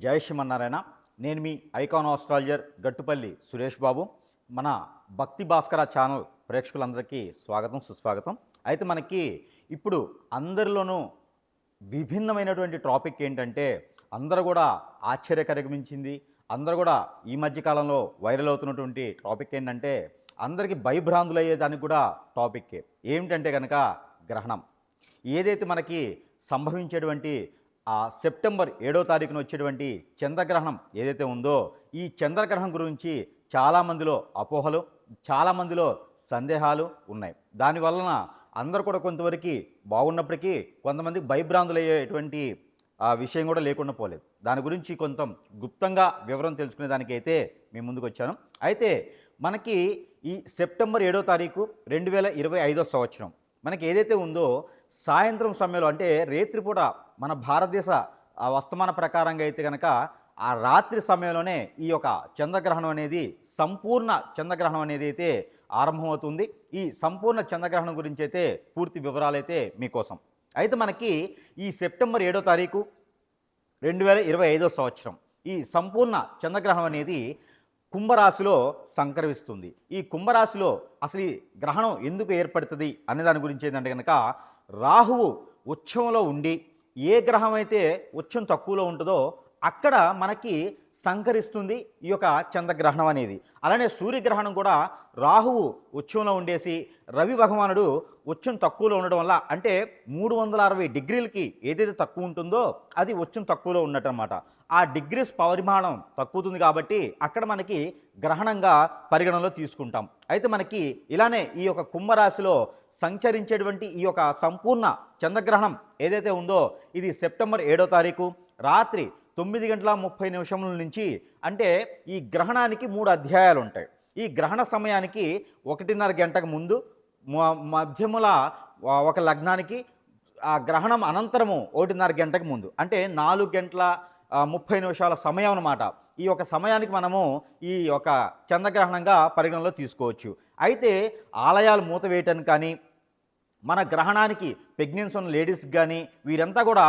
జై శ్రీమన్నారాయణ. నేను మీ icon astrologer Gattupalli Suresh Babu. మన భక్తి భాస్కర ఛానల్ ప్రేక్షకులందరికీ స్వాగతం, సుస్వాగతం. అయితే మనకి ఇప్పుడు అందరిలోనూ విభిన్నమైనటువంటి టాపిక్ ఏంటంటే, అందరూ కూడా ఆశ్చర్యకరమించింది, అందరూ కూడా ఈ మధ్యకాలంలో వైరల్ అవుతున్నటువంటి టాపిక్ ఏంటంటే, అందరికీ భయభ్రాంతులు అయ్యేదానికి కూడా టాపిక్ ఏమిటంటే కనుక గ్రహణం. ఏదైతే మనకి సంభవించేటువంటి సెప్టెంబర్ 7వ తారీఖున వచ్చేటువంటి చంద్రగ్రహణం ఏదైతే ఉందో, ఈ చంద్రగ్రహణం గురించి చాలామందిలో అపోహలు, చాలామందిలో సందేహాలు ఉన్నాయి. దానివలన అందరూ కూడా కొంతవరకు బాగున్నప్పటికీ కొంతమంది భయభ్రాంతులయ్యేటువంటి విషయం కూడా లేకుండా పోలేదు. దాని గురించి కొంత గుప్తంగా వివరం తెలుసుకునే దానికైతే మేము ముందుకు వచ్చాను. అయితే మనకి ఈ సెప్టెంబర్ 7వ తారీఖు 2025 సంవత్సరం మనకి ఏదైతే ఉందో, సాయంత్రం సమయంలో అంటే రేత్రిపూట మన భారతదేశ వర్తమాన ప్రకారంగా అయితే కనుక ఆ రాత్రి సమయంలోనే ఈ యొక్క చంద్రగ్రహణం అనేది, సంపూర్ణ చంద్రగ్రహణం అనేది అయితే ఆరంభమవుతుంది. ఈ సంపూర్ణ చంద్రగ్రహణం గురించి అయితే పూర్తి వివరాలు అయితే మీకోసం. అయితే మనకి ఈ సెప్టెంబర్ 7వ తారీఖు 2025 సంవత్సరం ఈ సంపూర్ణ చంద్రగ్రహణం అనేది కుంభరాశిలో సంక్రమిస్తుంది. ఈ కుంభరాశిలో అసలు ఈ గ్రహణం ఎందుకు ఏర్పడుతుంది అనే దాని గురించి ఏంటంటే కనుక, రాహువు ఉచ్చంలో ఉండి ఏ గ్రహం అయితే ఉచ్చం తక్కువలో ఉంటుందో అక్కడ మనకి సంకరిస్తుంది ఈ యొక్క చంద్రగ్రహణం అనేది. అలానే సూర్యగ్రహణం కూడా రాహువు ఉచ్చంలో ఉండేసి రవి భగవానుడు ఉచ్చం తక్కువలో ఉండడం వల్ల, అంటే 360 డిగ్రీలకి ఏదైతే తక్కువ ఉంటుందో అది ఉచ్చం తక్కువలో ఉన్నట్టు అనమాట. ఆ డిగ్రీస్ పరిమాణం తక్కువతుంది కాబట్టి అక్కడ మనకి గ్రహణంగా పరిగణనలో తీసుకుంటాం. అయితే మనకి ఇలానే ఈ యొక్క కుంభరాశిలో సంచరించేటువంటి ఈ యొక్క సంపూర్ణ చంద్రగ్రహణం ఏదైతే ఉందో, ఇది సెప్టెంబర్ 7వ తారీఖు రాత్రి 9:30 నుంచి, అంటే ఈ గ్రహణానికి 3 అధ్యాయాలు ఉంటాయి. ఈ గ్రహణ సమయానికి 1:30 గంటకు ముందు, మధ్యముల ఒక లగ్నానికి, ఆ గ్రహణం అనంతరము 1:30 గంటకు ముందు, అంటే 4:30 సమయం అన్నమాట. ఈ యొక్క సమయానికి మనము ఈ యొక్క చంద్రగ్రహణంగా పరిగణనలో తీసుకోవచ్చు. అయితే ఆలయాలు మూతవేయటానికి కానీ, మన గ్రహణానికి ప్రెగ్నెన్సీ ఉన్న లేడీస్కి కానీ వీరంతా కూడా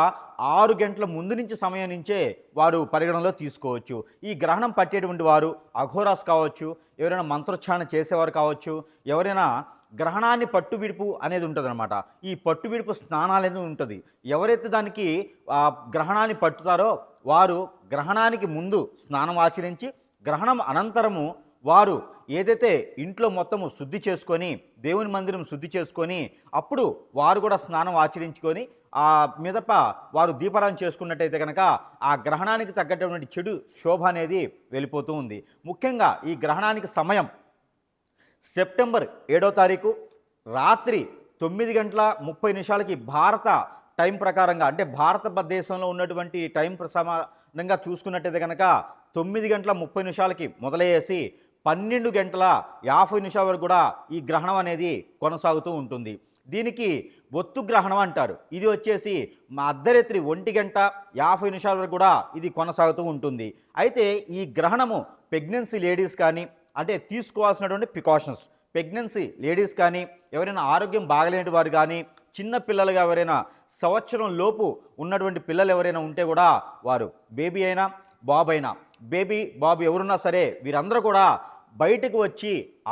6 గంటల ముందు నుంచి సమయం నుంచే వారు పరిగణనలో తీసుకోవచ్చు. ఈ గ్రహణం పట్టేటువంటి వారు అఘోరాస్ కావచ్చు, ఎవరైనా మంత్రోచ్చారణ చేసేవారు కావచ్చు, ఎవరైనా గ్రహణాన్ని పట్టు విడుపు అనేది ఉంటుంది అనమాట. ఈ పట్టు విడుపు స్నానాలు అనేది ఉంటుంది. ఎవరైతే దానికి గ్రహణాన్ని పట్టుతారో వారు గ్రహణానికి ముందు స్నానం ఆచరించి, గ్రహణం అనంతరము వారు ఏదైతే ఇంట్లో మొత్తము శుద్ధి చేసుకొని, దేవుని మందిరం శుద్ధి చేసుకొని, అప్పుడు వారు కూడా స్నానం ఆచరించుకొని ఆ మీదప వారు దీపారాధన చేసుకున్నట్టయితే కనుక ఆ గ్రహణానికి తగ్గటువంటి చెడు శోభ అనేది వెళ్ళిపోతూ ఉంది. ముఖ్యంగా ఈ గ్రహణానికి సమయం సెప్టెంబర్ 7వ తారీఖు రాత్రి 9:30 భారత టైం ప్రకారంగా, అంటే భారతదేశంలో ఉన్నటువంటి టైం సమానంగా చూసుకున్నట్టయితే కనుక 9:30 మొదలయ్యేసి 12:50 వరకు కూడా ఈ గ్రహణం అనేది కొనసాగుతూ ఉంటుంది. దీనికి ఒత్తు గ్రహణం అంటారు. ఇది వచ్చేసి అర్ధరాత్రి 1:50 వరకు కూడా ఇది కొనసాగుతూ ఉంటుంది. అయితే ఈ గ్రహణము ప్రెగ్నెన్సీ లేడీస్ కానీ, అంటే తీసుకోవాల్సినటువంటి ప్రికాషన్స్, ప్రెగ్నెన్సీ లేడీస్ కానీ, ఎవరైనా ఆరోగ్యం బాగలేని వారు కానీ, చిన్న పిల్లలుగా ఎవరైనా సంవత్సరం లోపు ఉన్నటువంటి పిల్లలు ఎవరైనా ఉంటే కూడా వారు, బేబీ అయినా బాబు అయినా, బేబీ బాబు ఎవరున్నా సరే వీరందరూ కూడా బయటకు వచ్చి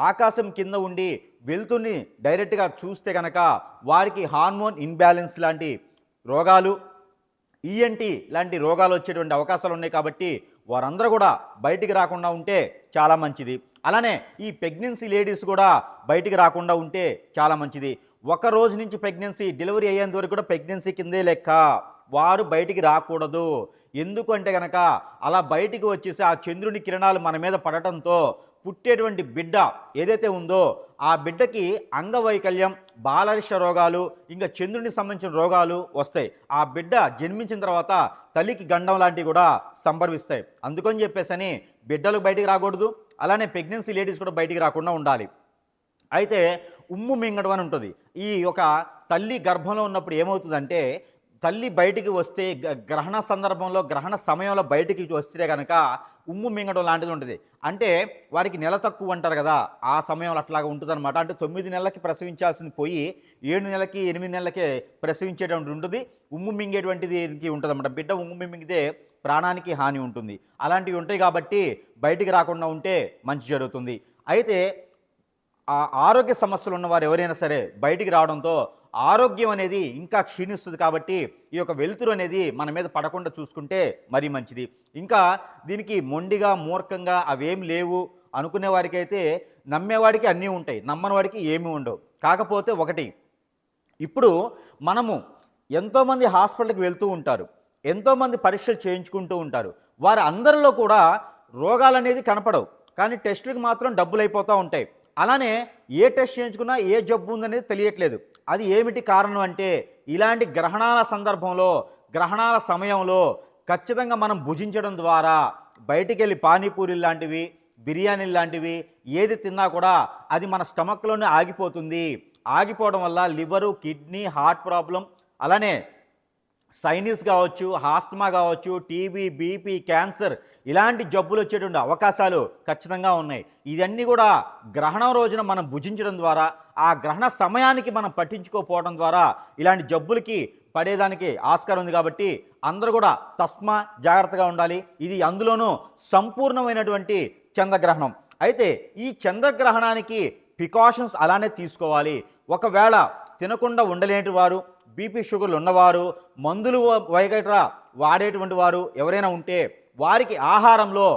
ఆకాశం కింద ఉండి వెళ్తుని డైరెక్ట్గా చూస్తే కనుక వారికి హార్మోన్ ఇన్బ్యాలెన్స్ లాంటి రోగాలు, ఈఎన్టీ లాంటి రోగాలు వచ్చేటువంటి అవకాశాలు ఉన్నాయి. కాబట్టి వారందరూ కూడా బయటికి రాకుండా ఉంటే చాలా మంచిది. అలానే ఈ ప్రెగ్నెన్సీ లేడీస్ కూడా బయటికి రాకుండా ఉంటే చాలా మంచిది. ఒక రోజు నుంచి ప్రెగ్నెన్సీ డెలివరీ అయ్యేంత వరకు కూడా ప్రెగ్నెన్సీ కిందే లెక్క, వారు బయటికి రాకూడదు. ఎందుకంటే కనుక అలా బయటికి వచ్చేసి ఆ చంద్రుని కిరణాలు మన మీద పడటంతో పుట్టేటువంటి బిడ్డ ఏదైతే ఉందో ఆ బిడ్డకి అంగవైకల్యం, బాలరిష రోగాలు, ఇంకా చంద్రునికి సంబంధించిన రోగాలు వస్తాయి. ఆ బిడ్డ జన్మించిన తర్వాత తల్లికి గండం లాంటివి కూడా సంభవిస్తాయి. అందుకని చెప్పేసి బిడ్డలు బయటికి రాకూడదు, అలానే ప్రెగ్నెన్సీ లేడీస్ కూడా బయటికి రాకుండా ఉండాలి. అయితే ఉమ్ము మింగడం అని ఉంటుంది. ఈ యొక్క తల్లి గర్భంలో ఉన్నప్పుడు ఏమవుతుందంటే, తల్లి బయటికి వస్తే గ్రహణ సందర్భంలో, గ్రహణ సమయంలో బయటికి వస్తే కనుక ఉమ్ము మింగడం లాంటిది ఉంటుంది. అంటే వారికి నెల తక్కువ అంటారు కదా, ఆ సమయంలో అట్లాగా ఉంటుంది అనమాట. అంటే 9 నెలలకి ప్రసవించాల్సింది పోయి 7 నెలలకి 8 నెలలకే ప్రసవించేటువంటి ఉంటుంది. ఉమ్ము మింగేటువంటిది ఉంటుంది అనమాట. బిడ్డ ఉమ్ము మింగితే ప్రాణానికి హాని ఉంటుంది. అలాంటివి ఉంటాయి కాబట్టి బయటికి రాకుండా ఉంటే మంచి జరుగుతుంది. అయితే ఆ ఆరోగ్య సమస్యలు ఉన్నవారు ఎవరైనా సరే బయటికి రావడంతో ఆరోగ్యం అనేది ఇంకా క్షీణిస్తుంది. కాబట్టి ఈ యొక్క వెలుతురు అనేది మన మీద పడకుండా చూసుకుంటే మరీ మంచిది. ఇంకా దీనికి మొండిగా మూర్ఖంగా అవేం లేవు అనుకునే వారికి అయితే నమ్మేవాడికి అన్నీ ఉంటాయి, నమ్మని వాడికి ఏమీ ఉండవు. కాకపోతే ఒకటి, ఇప్పుడు మనము ఎంతోమంది హాస్పిటల్కి వెళ్తూ ఉంటారు, ఎంతోమంది పరీక్షలు చేయించుకుంటూ ఉంటారు. వారి అందరిలో కూడా రోగాలు అనేది కనపడవు, కానీ టెస్టులకు మాత్రం డబ్బులు అయిపోతూ ఉంటాయి. అలానే ఏ టెస్ట్ చేయించుకున్నా ఏ జబ్బు ఉందనేది తెలియట్లేదు. అది ఏమిటి కారణం అంటే, ఇలాంటి గ్రహణాల సందర్భంలో, గ్రహణాల సమయంలో ఖచ్చితంగా మనం భుజించడం ద్వారా బయటికి వెళ్ళి పానీపూరీలు లాంటివి, బిర్యానీలు లాంటివి ఏది తిన్నా కూడా అది మన స్టమక్లోనే ఆగిపోతుంది. ఆగిపోవడం వల్ల లివరు, కిడ్నీ, హార్ట్ ప్రాబ్లం, అలానే సైనస్ కావచ్చు, ఆస్తమా కావచ్చు, టీబీ, బీపీ, క్యాన్సర్ ఇలాంటి జబ్బులు వచ్చేటువంటి అవకాశాలు ఖచ్చితంగా ఉన్నాయి. ఇవన్నీ కూడా గ్రహణం రోజున మనం భుజించడం ద్వారా, ఆ గ్రహణ సమయానికి మనం పట్టించుకోకపోవడం ద్వారా ఇలాంటి జబ్బులకి పడేదానికి ఆస్కారం ఉంది. కాబట్టి అందరూ కూడా తస్మా జాగ్రత్తగా ఉండాలి. ఇది అందులోనూ సంపూర్ణమైనటువంటి చంద్రగ్రహణం. అయితే ఈ చంద్రగ్రహణానికి ప్రికాషన్స్ అలానే తీసుకోవాలి. ఒకవేళ తినకుండా ఉండలేని వారు, బీపీ షుగర్లు ఉన్నవారు, మందులు వైగట్రా వాడేటువంటి వారు ఎవరైనా ఉంటే వారికి ఆహారంలో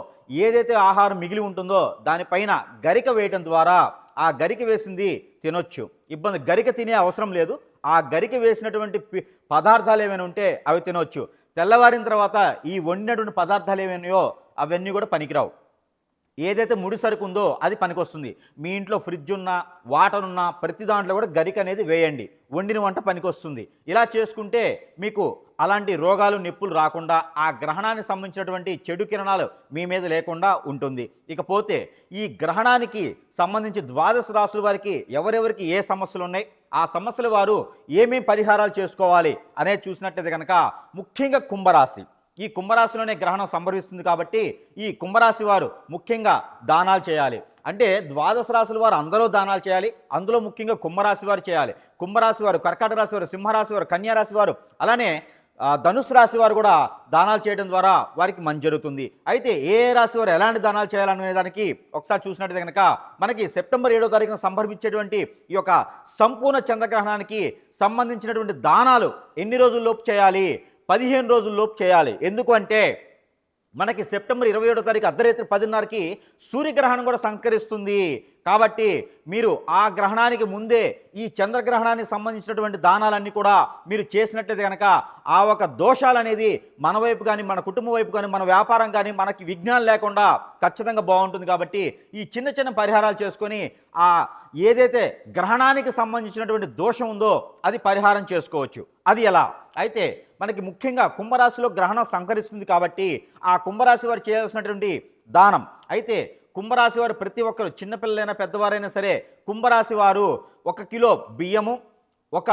ఏదైతే ఆహారం మిగిలి ఉంటుందో దానిపైన గరిక వేయటం ద్వారా ఆ గరిక వేసింది తినొచ్చు. ఇబ్బంది, గరిక తినే అవసరం లేదు. ఆ గరిక వేసినటువంటి పదార్థాలు ఏమైనా ఉంటే అవి తినొచ్చు. తెల్లవారిన తర్వాత ఈ వండినటువంటి పదార్థాలు ఏమైనాయో అవన్నీ కూడా పనికిరావు. ఏదైతే ముడి సరుకు ఉందో అది పనికొస్తుంది. మీ ఇంట్లో ఫ్రిడ్జ్ ఉన్నా, వాటర్ ఉన్నా ప్రతి దాంట్లో కూడా గరిక అనేది వేయండి. వండిన వంట పనికొస్తుంది. ఇలా చేసుకుంటే మీకు అలాంటి రోగాలు, నొప్పులు రాకుండా ఆ గ్రహణానికి సంబంధించినటువంటి చెడు కిరణాలు మీ మీద లేకుండా ఉంటుంది. ఇకపోతే ఈ గ్రహణానికి సంబంధించి ద్వాదశ రాశుల వారికి ఎవరెవరికి ఏ సమస్యలు ఉన్నాయి, ఆ సమస్యల వారు ఏమేం పరిహారాలు చేసుకోవాలి అనేది చూసినట్లయితే కనుక ముఖ్యంగా కుంభరాశి, ఈ కుంభరాశిలోనే గ్రహణం సంభవిస్తుంది. కాబట్టి ఈ కుంభరాశి వారు ముఖ్యంగా దానాలు చేయాలి. అంటే ద్వాదశ రాశుల వారు అందరూ దానాలు చేయాలి. అందులో ముఖ్యంగా కుంభరాశి వారు చేయాలి. కుంభరాశి వారు, కర్కాటక రాశి వారు, సింహరాశి వారు, కన్యారాశి వారు, అలానే ధనుసు రాశి వారు కూడా దానాలు చేయడం ద్వారా వారికి మంచి జరుగుతుంది. అయితే ఏ రాశి వారు ఎలాంటి దానాలు చేయాలనే దానికి ఒకసారి చూసినట్టు కనుక మనకి సెప్టెంబర్ 7వ తారీఖున సంభవించేటువంటి ఈ యొక్క సంపూర్ణ చంద్రగ్రహణానికి సంబంధించినటువంటి దానాలు ఎన్ని రోజుల్లోపు చేయాలి? 15 రోజుల్లోపు చేయాలి. ఎందుకు అంటే మనకి సెప్టెంబర్ 27వ తారీఖు అర్ధరాత్రి 10:30కి సూర్యగ్రహణం కూడా సంకరిస్తుంది. కాబట్టి మీరు ఆ గ్రహణానికి ముందే ఈ చంద్రగ్రహణానికి సంబంధించినటువంటి దానాలన్నీ కూడా మీరు చేసినట్లయితే కనుక ఆ ఒక దోషాలు అనేది మన వైపు కానీ, మన కుటుంబం వైపు కానీ, మన వ్యాపారం కానీ మనకి విఘ్నాలు లేకుండా ఖచ్చితంగా బాగుంటుంది. కాబట్టి ఈ చిన్న చిన్న పరిహారాలు చేసుకొని ఆ ఏదైతే గ్రహణానికి సంబంధించినటువంటి దోషం ఉందో అది పరిహారం చేసుకోవచ్చు. అది ఎలా? అయితే మనకి ముఖ్యంగా కుంభరాశిలో గ్రహణం సంకరిస్తుంది కాబట్టి ఆ కుంభరాశి వారు చేయాల్సినటువంటి దానం, అయితే కుంభరాశి వారు ప్రతి ఒక్కరు చిన్నపిల్లలైనా పెద్దవారైనా సరే కుంభరాశి వారు 1 కిలో బియ్యము, ఒక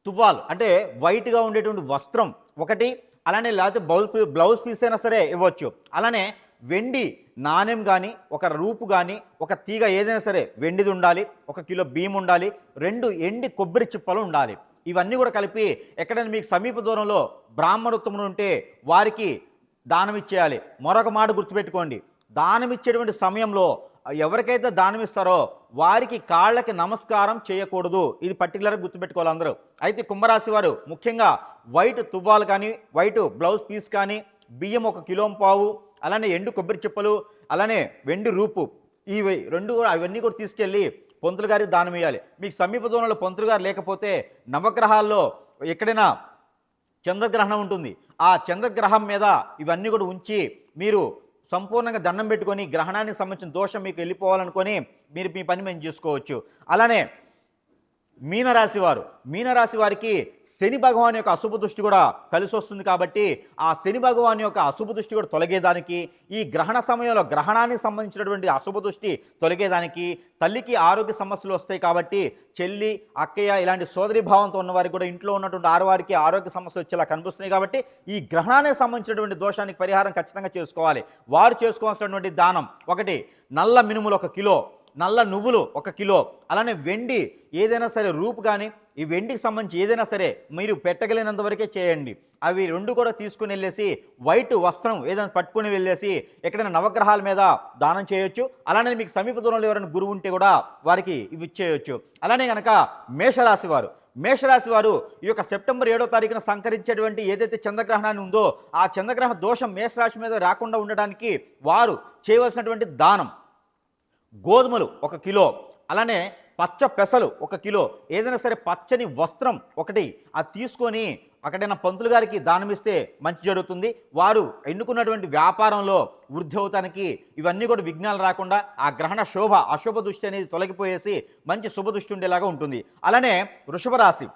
తువ్వాలు అంటే వైట్గా ఉండేటువంటి వస్త్రం ఒకటి, అలానే లేకపోతే బ్లౌజ్ పీస్ అయినా సరే ఇవ్వచ్చు. అలానే వెండి నాణ్యం కానీ, ఒక రూపు కానీ, ఒక తీగ ఏదైనా సరే వెండిది ఉండాలి. 1 కిలో బియ్యం ఉండాలి. 2 ఎండి కొబ్బరి చిప్పలు ఉండాలి. ఇవన్నీ కూడా కలిపి ఎక్కడైనా మీకు సమీప దూరంలో బ్రాహ్మణోత్తములు ఉంటే వారికి దానం ఇచ్చేయాలి. మరొక మాట గుర్తుపెట్టుకోండి, దానం ఇచ్చేటువంటి సమయంలో ఎవరికైతే దానం ఇస్తారో వారికి కాళ్ళకి నమస్కారం చేయకూడదు. ఇది పర్టికులర్గా గుర్తుపెట్టుకోవాలి అందరూ. అయితే కుంభరాశి వారు ముఖ్యంగా వైట్ తువ్వాలు కానీ, వైట్ బ్లౌజ్ పీస్ కానీ, బియ్యం 1 కిలో పావు, అలానే ఎండు కొబ్బరి చిప్పలు, అలానే వెండి రూపు, ఇవి 2 అవన్నీ కూడా తీసుకెళ్ళి పంతులు గారికి దానం ఇవ్వాలి. మీకు సమీప దూరంలో పంతులు గారు లేకపోతే నవగ్రహాల్లో ఎక్కడైనా చంద్రగ్రహణం ఉంటుంది. ఆ చంద్రగ్రహం మీద ఇవన్నీ కూడా ఉంచి మీరు సంపూర్ణంగా దండం పెట్టుకొని గ్రహణానికి సంబంధించిన దోషం మీకు వెళ్ళిపోవాలనుకొని మీరు మీ పని మేము చేసుకోవచ్చు. అలానే మీనరాశి వారికి శని భగవాన్ యొక్క అశుభ దృష్టి కూడా కలిసి వస్తుంది. కాబట్టి ఆ శని భగవాన్ యొక్క అశుభ దృష్టి కూడా తొలగేదానికి, ఈ గ్రహణ సమయంలో గ్రహణానికి సంబంధించినటువంటి అశుభ దృష్టి తొలగేదానికి, తల్లికి ఆరోగ్య సమస్యలు వస్తాయి కాబట్టి చెల్లి, అక్కయ్య ఇలాంటి సోదరి భావంతో ఉన్నవారికి కూడా ఇంట్లో ఉన్నటువంటి ఆడవారికి ఆరోగ్య సమస్యలు వచ్చేలా కనిపిస్తున్నాయి. కాబట్టి ఈ గ్రహణానికి సంబంధించినటువంటి దోషానికి పరిహారం ఖచ్చితంగా చేసుకోవాలి. వారు చేసుకోవాల్సినటువంటి దానం ఒకటి, నల్ల మినుములు 1 కిలో, నల్ల నువ్వులు 1 కిలో, అలానే వెండి ఏదైనా సరే రూపు కానీ ఈ వెండికి సంబంధించి ఏదైనా సరే మీరు పెట్టగలిగినంత వరకే చేయండి. అవి 2 కూడా తీసుకుని వెళ్ళేసి వైట్ వస్త్రం ఏదైనా పట్టుకుని వెళ్ళేసి ఎక్కడైనా నవగ్రహాల మీద దానం చేయొచ్చు. అలానే మీకు సమీప దూరంలో ఎవరైనా గురువు ఉంటే కూడా వారికి ఇవి ఇచ్చేయచ్చు. అలానే కనుక మేషరాశి వారు ఈ యొక్క సెప్టెంబర్ 7వ తారీఖున సంకరించేటువంటి ఏదైతే చంద్రగ్రహణాన్ని ఉందో ఆ చంద్రగ్రహణ దోషం మేషరాశి మీద రాకుండా ఉండడానికి వారు చేయవలసినటువంటి దానం గోధుమలు 1 కిలో, అలానే పచ్చ పెసలు 1 కిలో, ఏదైనా సరే పచ్చని వస్త్రం ఒకటి అది తీసుకొని అక్కడైనా పంతులు గారికి దానమిస్తే మంచి జరుగుతుంది. వారు ఎన్నుకున్నటువంటి వ్యాపారంలో వృద్ధి అవుతానికి ఇవన్నీ కూడా విఘ్నాలు రాకుండా ఆ గ్రహణ అశుభ దృష్టి అనేది తొలగిపోయేసి మంచి శుభ దృష్టి ఉండేలాగా ఉంటుంది. అలానే వృషభ రాశి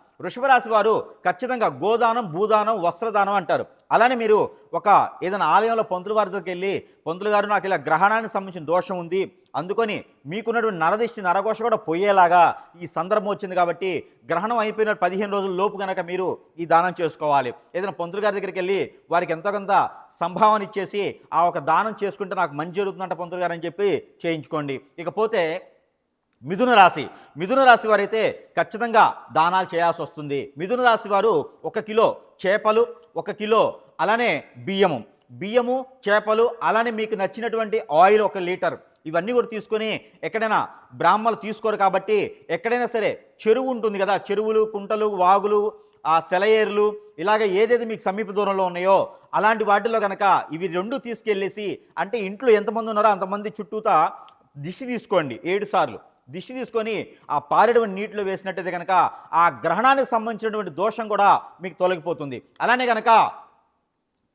వారు ఖచ్చితంగా గోదానం, భూదానం, వస్త్రదానం అంటారు. అలానే మీరు ఒక ఏదైనా ఆలయంలో పంతులు వారి దగ్గరికి వెళ్ళి పంతులు గారు నాకు ఇలా గ్రహణానికి సంబంధించిన దోషం ఉంది, అందుకొని మీకున్నటువంటి నరదిష్టి నరఘోష కూడా పోయేలాగా ఈ సందర్భం వచ్చింది కాబట్టి గ్రహణం అయిపోయిన 15 రోజుల లోపు కనుక మీరు ఈ దానం చేసుకోవాలి. ఏదైనా పంతులు గారి దగ్గరికి వెళ్ళి వారికి ఎంతో కొంత సంభావన ఇచ్చేసి ఆ ఒక దానం చేసుకుంటే నాకు మంచి జరుగుతుందంట పంతులు గారు అని చెప్పి చేయించుకోండి. ఇకపోతే మిథున రాశి వారైతే ఖచ్చితంగా దానాలు చేయాల్సి వస్తుంది. మిథున రాశి వారు 1 కిలో చేపలు, 1 కిలో అలానే బియ్యము, చేపలు, అలానే మీకు నచ్చినటువంటి ఆయిల్ 1 లీటర్ ఇవన్నీ కూడా తీసుకొని ఎక్కడైనా బ్రాహ్మణులు తీసుకోరు కాబట్టి ఎక్కడైనా సరే చెరువు ఉంటుంది కదా, చెరువులు, కుంటలు, వాగులు, ఆ సెలయేరులు ఇలాగ ఏదైతే మీకు సమీప దూరంలో ఉన్నాయో అలాంటి వాటిల్లో కనుక ఇవి 2 తీసుకెళ్ళేసి అంటే ఇంట్లో ఎంతమంది ఉన్నారో అంతమంది చుట్టూతా దిష్టి తీసుకోండి 7 సార్లు. దిష్టి తీసుకొని ఆ పారేటువంటి నీటిలో వేసినట్టయితే కనుక ఆ గ్రహణానికి సంబంధించినటువంటి దోషం కూడా మీకు తొలగిపోతుంది. అలానే కనుక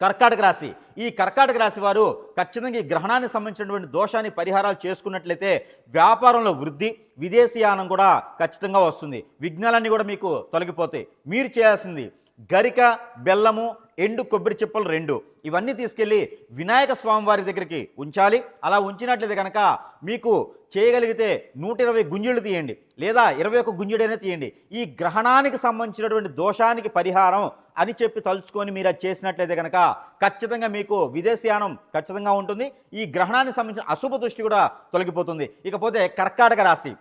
ఈ కర్కాటక రాశి వారు ఖచ్చితంగా ఈ గ్రహణానికి సంబంధించినటువంటి దోషాన్ని పరిహారాలు చేసుకున్నట్లయితే వ్యాపారంలో వృద్ధి, విదేశీయానం కూడా ఖచ్చితంగా వస్తుంది. విఘ్నాలన్నీ కూడా మీకు తొలగిపోతాయి. మీరు చేయాల్సింది గరిక, బెల్లము, ఎండు కొబ్బరి చిప్పలు 2 ఇవన్నీ తీసుకెళ్ళి వినాయక స్వామి వారి దగ్గరికి ఉంచాలి. అలా ఉంచినట్లయితే కనుక మీకు చేయగలిగితే 120 గుంజులు తీయండి లేదా 21 గుంజుడైనా తీయండి. ఈ గ్రహణానికి సంబంధించినటువంటి దోషానికి పరిహారం అని చెప్పి తలుచుకొని మీరు అది చేసినట్లయితే కనుక ఖచ్చితంగా మీకు విదేశీయానం ఖచ్చితంగా ఉంటుంది. ఈ గ్రహణానికి సంబంధించిన అశుభ దృష్టి కూడా తొలగిపోతుంది. ఇకపోతే కర్కాటక రాశి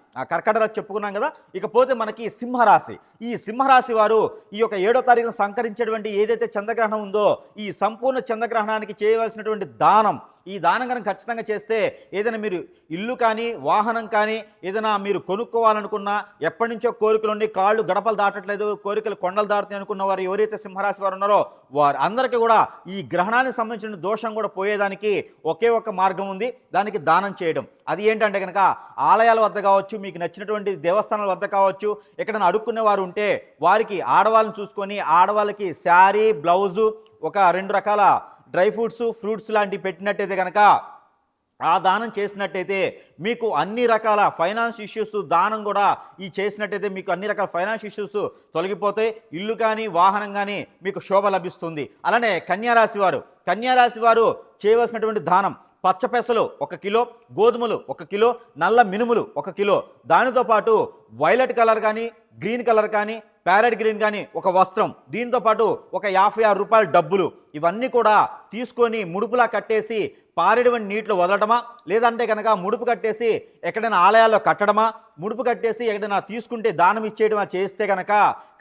చెప్పుకున్నాం కదా. ఇకపోతే మనకి ఈ సింహరాశి వారు ఈ యొక్క 7వ తారీఖున సంకరించేటువంటి ఏదైతే చంద్రగ్రహణం ఉందో ఈ సంపూర్ణ చంద్రగ్రహణానికి చేయవలసినటువంటి దానం ఈ దానం కనుక ఖచ్చితంగా చేస్తే ఏదైనా మీరు ఇల్లు కానీ వాహనం కానీ ఏదైనా మీరు కొనుక్కోవాలనుకున్నా ఎప్పటి నుంచో కోరికలు ఉండి కాళ్ళు గడపలు దాటట్లేదు, కోరికలు కొండలు దాటుతాయి అనుకున్న వారు ఎవరైతే సింహరాశి వారు ఉన్నారో వారు అందరికీ కూడా ఈ గ్రహణానికి సంబంధించిన దోషం కూడా పోయేదానికి ఒకే ఒక్క మార్గం ఉంది, దానికి దానం చేయడం. అది ఏంటంటే కనుక ఆలయాల వద్ద కావచ్చు, మీకు నచ్చినటువంటి దేవస్థానాల వద్ద కావచ్చు, ఎక్కడైనా అడుక్కునే వారు ఉంటే వారికి ఆడవాళ్ళని చూసుకొని ఆడవాళ్ళకి శారీ, బ్లౌజు, ఒక 2 రకాల డ్రై ఫ్రూట్స్ లాంటివి పెట్టినట్టయితే కనుక ఆ దానం చేసినట్టయితే మీకు అన్ని రకాల ఫైనాన్స్ ఇష్యూస్ దానం కూడా ఈ చేసినట్టయితే మీకు అన్ని రకాల ఫైనాన్స్ ఇష్యూస్ తొలగిపోతాయి. ఇల్లు కానీ వాహనం కానీ మీకు శోభ లభిస్తుంది. అలానే కన్యారాశి వారు చేయవలసినటువంటి దానం పచ్చపెసలు 1 కిలో, గోధుమలు 1 కిలో, నల్ల మినుములు 1 కిలో, దానితో పాటు వైలెట్ కలర్ కానీ గ్రీన్ కలర్ కానీ ప్యారెట్ గ్రీన్ కానీ ఒక వస్త్రం, దీంతో పాటు ఒక 56 రూపాయల డబ్బులు ఇవన్నీ కూడా తీసుకొని ముడుపులా కట్టేసి పారేటువంటి నీటిలో వదలటమా, లేదంటే కనుక ముడుపు కట్టేసి ఎక్కడైనా ఆలయాల్లో కట్టడమా, ముడుపు కట్టేసి ఎక్కడైనా తీసుకుంటే దానం ఇచ్చేయడమా చేస్తే కనుక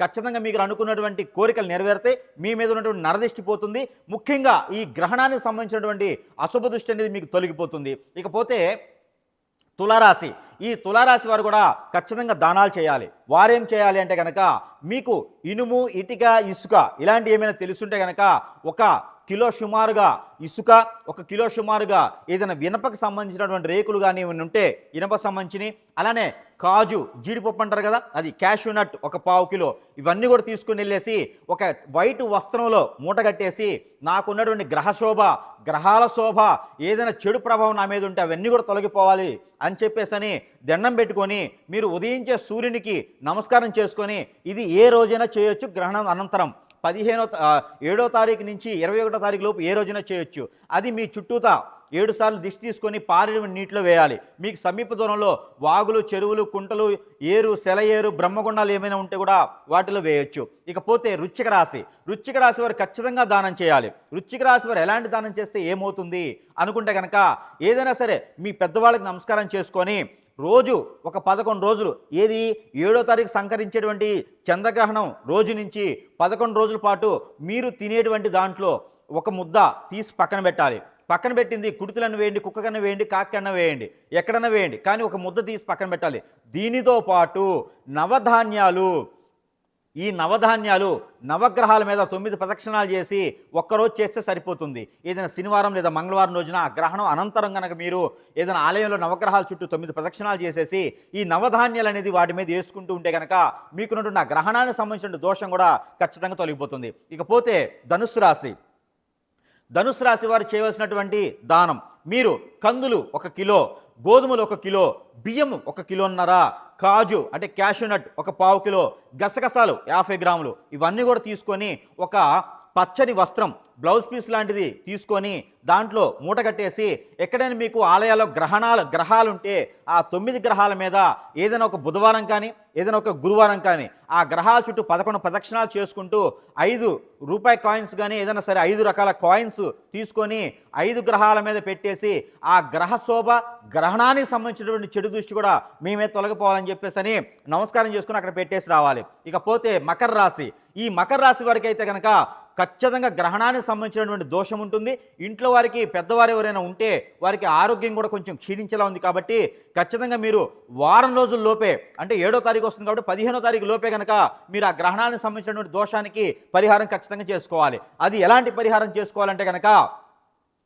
ఖచ్చితంగా మీకు అనుకున్నటువంటి కోరికలు నెరవేరుతాయి. మీ మీద ఉన్నటువంటి నరదిష్టి పోతుంది. ముఖ్యంగా ఈ గ్రహణానికి సంబంధించినటువంటి అశుభ దృష్టి అనేది మీకు తొలగిపోతుంది. ఇకపోతే ఈ తులారాశి వారు కూడా ఖచ్చితంగా దానాలు చేయాలి. వారేం చేయాలి అంటే కనుక మీకు ఇనుము, ఇటుక, ఇసుక ఇలాంటి ఏమైనా తెలుసుంటే కనుక 1 కిలో సుమారుగా ఇసుక, 1 కిలో సుమారుగా ఏదైనా ఇనపకు సంబంధించినటువంటి రేకులు కానీ ఏమైనా ఉంటే ఇనప సంబంధించినవి, అలానే కాజు, జీడిపప్పు అంటారు కదా, అది క్యాష్యూ నట్ 1 పావు కిలో ఇవన్నీ కూడా తీసుకుని వెళ్ళేసి ఒక వైట్ వస్త్రంలో మూట కట్టేసి నాకున్నటువంటి గ్రహాల శోభ ఏదైనా చెడు ప్రభావం నా మీద ఉంటే అవన్నీ కూడా తొలగిపోవాలి అని చెప్పేసి దండం పెట్టుకొని మీరు ఉదయించే సూర్యునికి నమస్కారం చేసుకొని ఇది ఏ రోజైనా చేయొచ్చు. గ్రహణం అనంతరం 7వ తారీఖు నుంచి 21వ తారీఖు లోపు ఏ రోజున చేయొచ్చు. అది మీ చుట్టూతా 7 సార్లు దిష్టి తీసుకొని పారేడు నీటిలో వేయాలి. మీకు సమీప దూరంలో వాగులు, చెరువులు, కుంటలు, ఏరు, సెలయేరు, బ్రహ్మగుండాలు ఏమైనా ఉంటే కూడా వాటిలో వేయొచ్చు. ఇకపోతే వృశ్చిక రాశి వారు ఖచ్చితంగా దానం చేయాలి. వృశ్చిక రాశి వారు ఎలాంటి దానం చేస్తే ఏమవుతుంది అనుకుంటే కనుక ఏదైనా సరే మీ పెద్దవాళ్ళకి నమస్కారం చేసుకొని రోజు ఒక 11 రోజులు ఏది 7వ తారీఖు సంకరించేటువంటి చంద్రగ్రహణం రోజు నుంచి 11 రోజుల పాటు మీరు తినేటువంటి దాంట్లో ఒక ముద్ద తీసి పక్కన పెట్టాలి. పక్కన పెట్టింది కుడితులను వేయండి, కుక్కకన్నా వేయండి, కాకన్నా వేయండి, ఎక్కడన్నా వేయండి, కానీ ఒక ముద్ద తీసి పక్కన పెట్టాలి. దీనితో పాటు నవధాన్యాలు, ఈ నవధాన్యాలు నవగ్రహాల మీద 9 ప్రదక్షిణాలు చేసి ఒక్కరోజు చేస్తే సరిపోతుంది. ఏదైనా శనివారం లేదా మంగళవారం రోజున గ్రహణం అనంతరం కనుక మీరు ఏదైనా ఆలయంలో నవగ్రహాల చుట్టూ 9 ప్రదక్షిణాలు చేసేసి ఈ నవధాన్యాలు అనేది వాటి మీద వేసుకుంటూ ఉంటే కనుక మీకున్నటువంటి ఆ గ్రహణానికి సంబంధించిన దోషం కూడా ఖచ్చితంగా తొలగిపోతుంది. ఇకపోతే ధనుస్సు రాశి. ధనుస్సు రాశి వారు చేయవలసినటువంటి దానం, మీరు కందులు 1 కిలో, గోధుమలు 1 కిలో, బియ్యం 1 కిలోన్నర, కాజు అంటే క్యాషూనట్ 1/4 కిలో, గసగసాలు 50 గ్రాములు ఇవన్నీ కూడా తీసుకొని ఒక పచ్చని వస్త్రం బ్లౌజ్ పీస్ లాంటిది తీసుకొని దాంట్లో మూట కట్టేసి ఎక్కడైనా మీకు ఆలయాల్లో గ్రహాలు ఉంటే ఆ 9 గ్రహాల మీద ఏదైనా ఒక బుధవారం కానీ ఏదైనా ఒక గురువారం కానీ ఆ గ్రహాల చుట్టూ 11 ప్రదక్షిణాలు చేసుకుంటూ 5 రూపాయి కాయిన్స్ కానీ ఏదైనా సరే 5 రకాల కాయిన్స్ తీసుకొని 5 గ్రహాల మీద పెట్టేసి ఆ గ్రహ శోభ గ్రహణానికి సంబంధించినటువంటి చెడు దృష్టి కూడా మేమే తొలగిపోవాలని చెప్పేసి అని నమస్కారం చేసుకుని అక్కడ పెట్టేసి రావాలి. ఇకపోతే మకర రాశి. ఈ మకర రాశి వారికి అయితే కనుక ఖచ్చితంగా గ్రహణానికి సంబంధించినటువంటి దోషం ఉంటుంది. ఇంట్లో వారికి పెద్దవారు ఎవరైనా ఉంటే వారికి ఆరోగ్యం కూడా కొంచెం క్షీణించేలా ఉంది. కాబట్టి ఖచ్చితంగా మీరు వారం రోజుల లోపే, అంటే 7వ తారీఖు వస్తుంది కాబట్టి 15వ తారీఖు లోపే కనుక మీరు ఆ గ్రహణానికి సంబంధించినటువంటి దోషానికి పరిహారం ఖచ్చితంగా చేసుకోవాలి. అది ఎలాంటి పరిహారం చేసుకోవాలంటే కనుక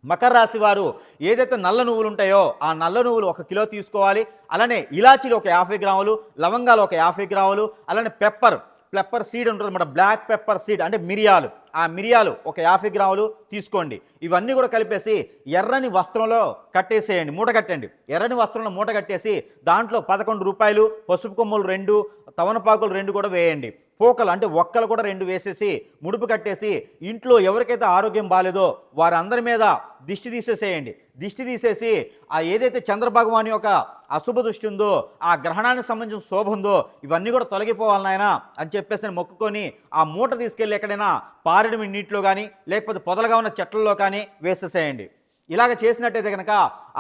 మకర రాశి వారు ఏదైతే నల్ల నువ్వులు ఉంటాయో ఆ నల్ల నువ్వులు 1 కిలో తీసుకోవాలి. అలానే ఇలాచీలు ఒక 50 గ్రాములు, లవంగాలు ఒక 50 గ్రాములు, అలానే పెప్పర్ సీడ్ ఉంటుంది అన్నమాట, బ్లాక్ పెప్పర్ సీడ్ అంటే మిరియాలు, ఆ మిరియాలు ఒక 50 గ్రాములు తీసుకోండి. ఇవన్నీ కూడా కలిపేసి ఎర్రని వస్త్రంలో కట్టేసేయండి, మూట కట్టండి. ఎర్రని వస్త్రంలో మూట కట్టేసి దాంట్లో 11 రూపాయలు, పసుపు కొమ్ములు 2, తమలపాకులు 2 కూడా వేయండి. పోకలు అంటే ఒక్కలు కూడా 2 వేసేసి ముడుపు కట్టేసి ఇంట్లో ఎవరికైతే ఆరోగ్యం బాగాలేదో వారందరి మీద దిష్టి తీసేసేయండి. దిష్టి తీసేసి ఆ ఏదైతే చంద్రభగవాన్ యొక్క అశుభ దృష్టి ఉందో ఆ గ్రహణానికి సంబంధించిన శోభ ఉందో ఇవన్నీ కూడా తొలగిపోవాలి నాయనా అని చెప్పేసి మొక్కుకొని ఆ మూట తీసుకెళ్ళి ఎక్కడైనా పారెడు నీటిలో కానీ లేకపోతే పొదలుగా ఉన్న చెట్లలో కానీ వేసేసేయండి. ఇలాగ చేసినట్టయితే కనుక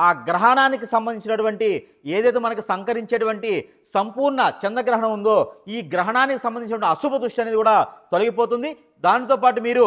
ఆ గ్రహణానికి సంబంధించినటువంటి ఏదైతే మనకు సంకరించేటువంటి సంపూర్ణ చంద్రగ్రహణం ఉందో ఈ గ్రహణానికి సంబంధించిన అశుభ దృష్టి అనేది కూడా తొలగిపోతుంది. దాంతోపాటు మీరు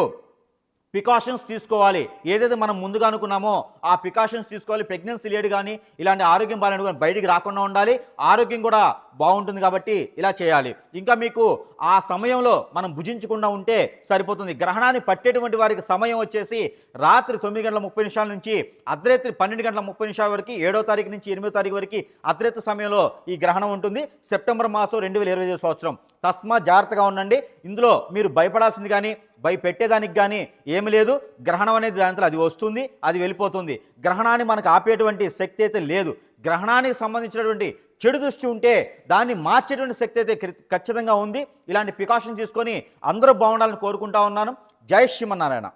ప్రికాషన్స్ తీసుకోవాలి. ఏదైతే మనం ముందుగా అనుకున్నామో ఆ ప్రికాషన్స్ తీసుకోవాలి. ప్రెగ్నెన్సీ లేడు కానీ ఇలాంటి ఆరోగ్యం బాగాలేదు కానీ బయటికి రాకుండా ఉండాలి, ఆరోగ్యం కూడా బాగుంటుంది కాబట్టి ఇలా చేయాలి. ఇంకా మీకు ఆ సమయంలో మనం భుజించకుండా ఉంటే సరిపోతుంది. గ్రహణాన్ని పట్టేటువంటి వారికి సమయం వచ్చేసి రాత్రి 9:30 నుంచి అర్ధరాత్రి 12:30 వరకు 7వ తారీఖు నుంచి 8వ తారీఖు వరకు అర్ధరాత్రి సమయంలో ఈ గ్రహణం ఉంటుంది. సెప్టెంబర్ మాసం 2025 సంవత్సరం. తస్మా జాగ్రత్తగా ఉండండి. ఇందులో మీరు భయపడాల్సింది కానీ భయపెట్టేదానికి కానీ ఏమి లేదు. గ్రహణం అనేది దాంట్లో అది వస్తుంది, అది వెళ్ళిపోతుంది. గ్రహణాన్ని మనకు ఆపేటువంటి శక్తి అయితే లేదు. గ్రహణానికి సంబంధించినటువంటి చెడు దృష్టి ఉంటే దాన్ని మార్చేటువంటి శక్తి అయితే ఖచ్చితంగా ఉంది. ఇలాంటి ప్రికాషన్ తీసుకొని అందరూ బాగుండాలని కోరుకుంటా ఉన్నాను. జై శ్రీమన్నారాయణ.